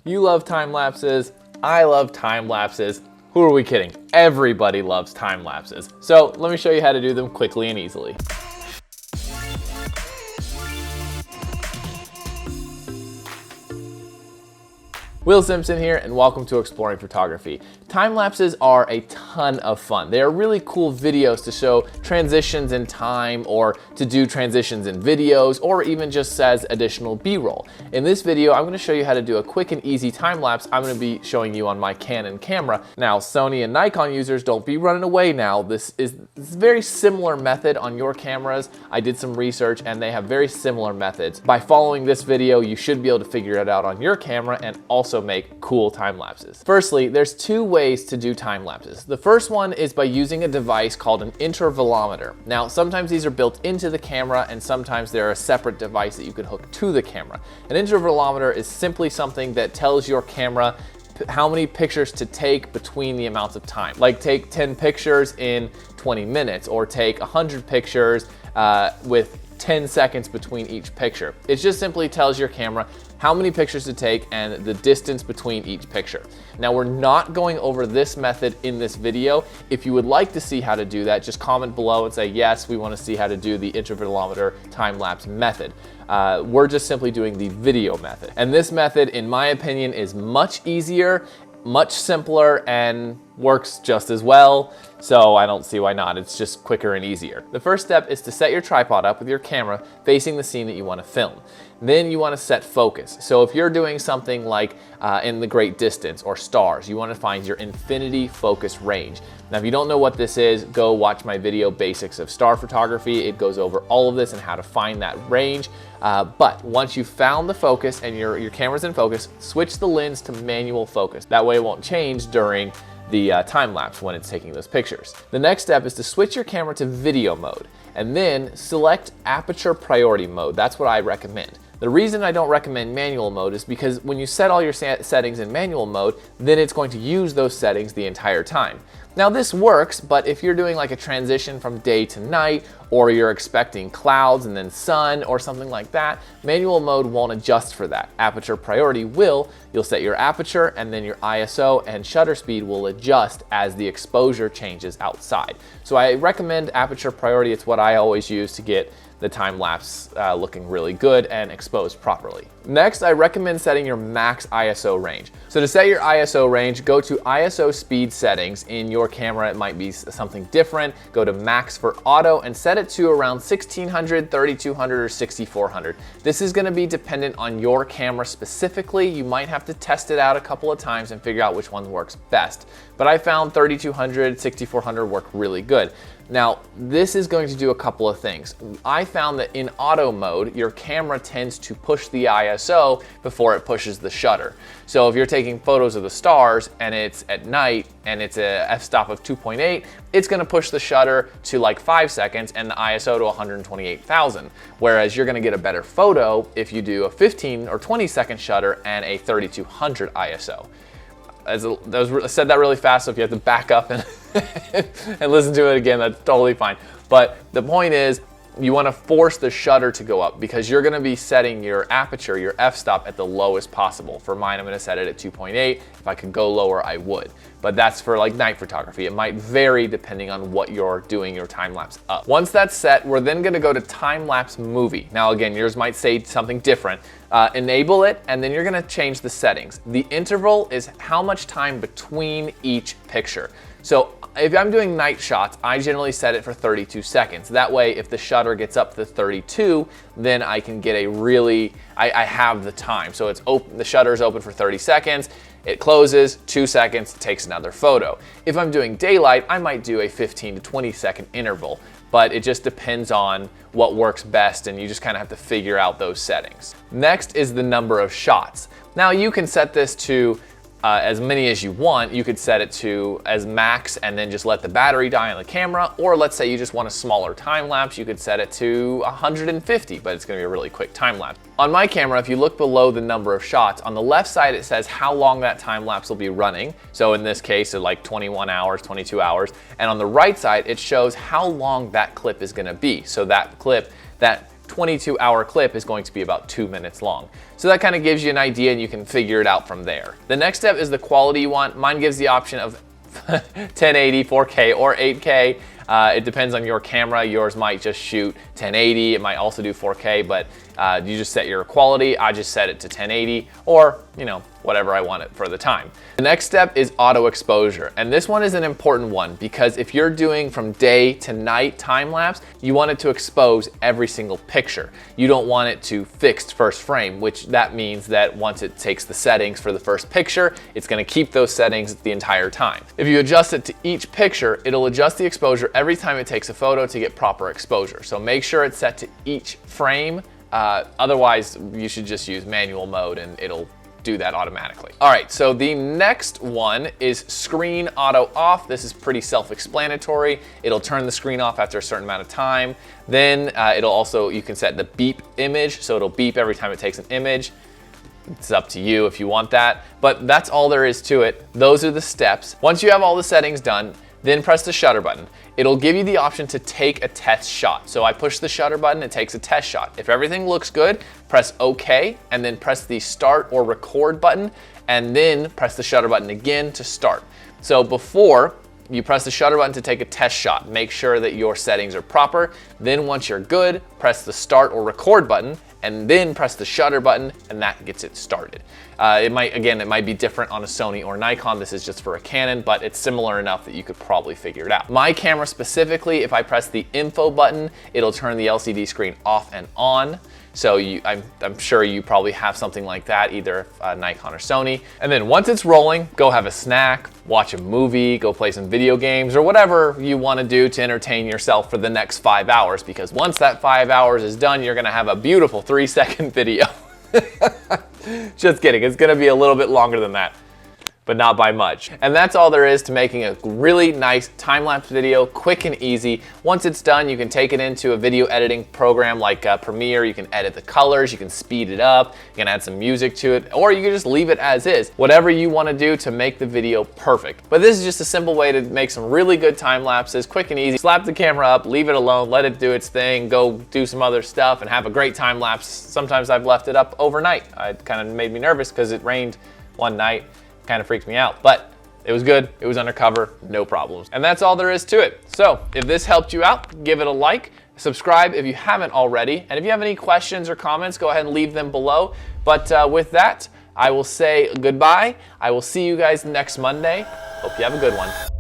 You love time lapses. I love time lapses. Who are we kidding? Everybody loves time lapses. So let me show you how to do them quickly and easily. Will Simpson here, and welcome to Exploring Photography. Time lapses are a ton of fun. They are really cool videos to show transitions in time, or to do transitions in videos, or even just as additional B-roll. In this video, I'm going to show you how to do a quick and easy time lapse. I'm going to be showing you on my Canon camera. Now, Sony and Nikon users, don't be running away now. This is a very similar method on your cameras. I did some research and they have very similar methods. By following this video, you should be able to figure it out on your camera and also make cool time lapses. Firstly, there's two ways to do time lapses. The first one is by using a device called an intervalometer. Now, sometimes these are built into the camera and sometimes they're a separate device that you can hook to the camera. An intervalometer is simply something that tells your camera how many pictures to take between the amounts of time. Like take 10 pictures in 20 minutes or take 100 pictures with 10 seconds between each picture. It just simply tells your camera how many pictures to take and the distance between each picture. Now, we're not going over this method in this video. If you would like to see how to do that, just comment below and say, yes, we want to see how to do the intervalometer time-lapse method. We're just simply doing the video method. And this method, in my opinion, is much easier, much simpler, and works just as well. So I don't see why not. It's just quicker and easier. The first step is to set your tripod up with your camera facing the scene that you want to film. Then you want to set focus. So if you're doing something like in the great distance or stars, you want to find your infinity focus range. Now, if you don't know what this is, go watch my video, Basics of Star Photography. It goes over all of this and how to find that range. But once you've found the focus and your camera's in focus, switch the lens to manual focus. That way it won't change during the time lapse when it's taking those pictures. The next step is to switch your camera to video mode and then select aperture priority mode. That's what I recommend. The reason I don't recommend manual mode is because when you set all your settings in manual mode, then it's going to use those settings the entire time. Now, this works, but if you're doing like a transition from day to night, or you're expecting clouds and then sun or something like that, manual mode won't adjust for that. Aperture priority will. You'll set your aperture and then your ISO and shutter speed will adjust as the exposure changes outside. So I recommend aperture priority. It's what I always use to get the time lapse looking really good and exposed properly. Next, I recommend setting your max ISO range. So to set your ISO range, go to ISO speed settings. In your camera, it might be something different. Go to max for auto and set it to around 1600, 3200, or 6400. This is gonna be dependent on your camera specifically. You might have to test it out a couple of times and figure out which one works best. But I found 3200, 6400 work really good. Now, this is going to do a couple of things. I found that in auto mode, your camera tends to push the ISO before it pushes the shutter. So if you're taking photos of the stars and it's at night and it's a f-stop of 2.8, it's gonna push the shutter to like 5 seconds and the ISO to 128,000. Whereas you're gonna get a better photo if you do a 15 or 20 second shutter and a 3200 ISO. I said that really fast, so if you have to back up and, and listen to it again, that's totally fine. But the point is, you want to force the shutter to go up because you're going to be setting your aperture, your f-stop, at the lowest possible. For mine, I'm going to set it at 2.8. If I could go lower, I would. But that's for like night photography. It might vary depending on what you're doing your time lapse up. Once that's set, we're then going to go to Timelapse Movie. Now again, yours might say something different. Enable it, and then you're going to change the settings. The interval is how much time between each picture. So if I'm doing night shots, I generally set it for 32 seconds. That way, if the shutter gets up to 32, then I can get a really, I have the time. So it's open, the shutter is open for 30 seconds, it closes, 2 seconds, takes another photo. If I'm doing daylight, I might do a 15 to 20 second interval, but it just depends on what works best, and you just kind of have to figure out those settings. Next is the number of shots. Now you can set this to as many as you want. You could set it to as max and then just let the battery die on the camera, or let's say you just want a smaller time lapse, you could set it to 150, but it's gonna be a really quick time lapse. On my camera, if you look below the number of shots, on the left side it says how long that time lapse will be running. So in this case, it's like 21 hours, 22 hours. And on the right side, it shows how long that clip is gonna be. So that clip, that 22-hour clip is going to be about 2 minutes long. So that kind of gives you an idea and you can figure it out from there. The next step is the quality you want. Mine gives the option of 1080, 4K, or 8K. It depends on your camera. Yours might just shoot 1080. It might also do 4K, but you just set your quality. I just set it to 1080 or, you know, whatever I want it for the time. The next step is auto exposure. And this one is an important one because if you're doing from day to night time lapse, you want it to expose every single picture. You don't want it to fixed first frame, which that means that once it takes the settings for the first picture, it's gonna keep those settings the entire time. If you adjust it to each picture, it'll adjust the exposure every time it takes a photo to get proper exposure. So make sure it's set to each frame. Otherwise, you should just use manual mode and it'll do that automatically. All right, so the next one is screen auto off. This is pretty self-explanatory. It'll turn the screen off after a certain amount of time. Then it'll also, you can set the beep image, so it'll beep every time it takes an image. It's up to you if you want that, but that's all there is to it. Those are the steps. Once you have all the settings done, then press the shutter button. It'll give you the option to take a test shot. So I push the shutter button, it takes a test shot. If everything looks good, press OK, and then press the start or record button, and then press the shutter button again to start. So before, you press the shutter button to take a test shot. Make sure that your settings are proper. Then once you're good, press the start or record button, and then press the shutter button, and that gets it started. It might be different on a Sony or Nikon. This is just for a Canon, but it's similar enough that you could probably figure it out. My camera specifically, if I press the info button, it'll turn the LCD screen off and on. So I'm sure you probably have something like that, either Nikon or Sony. And then once it's rolling, go have a snack, watch a movie, go play some video games, or whatever you want to do to entertain yourself for the next 5 hours, because once that 5 hours is done, you're gonna have a beautiful 3-second video. Just kidding, it's gonna be a little bit longer than that, but not by much. And that's all there is to making a really nice time-lapse video, quick and easy. Once it's done, you can take it into a video editing program like Premiere. You can edit the colors, you can speed it up, you can add some music to it, or you can just leave it as is. Whatever you want to do to make the video perfect. But this is just a simple way to make some really good time lapses, quick and easy. Slap the camera up, leave it alone, let it do its thing, go do some other stuff, and have a great time lapse. Sometimes I've left it up overnight. It kind of made me nervous because it rained one night. Kind of freaked me out, but it was good. It was undercover, no problems. And that's all there is to it. So if this helped you out, give it a like, subscribe if you haven't already. And if you have any questions or comments, go ahead and leave them below. But with that, I will say goodbye. I will see you guys next Monday. Hope you have a good one.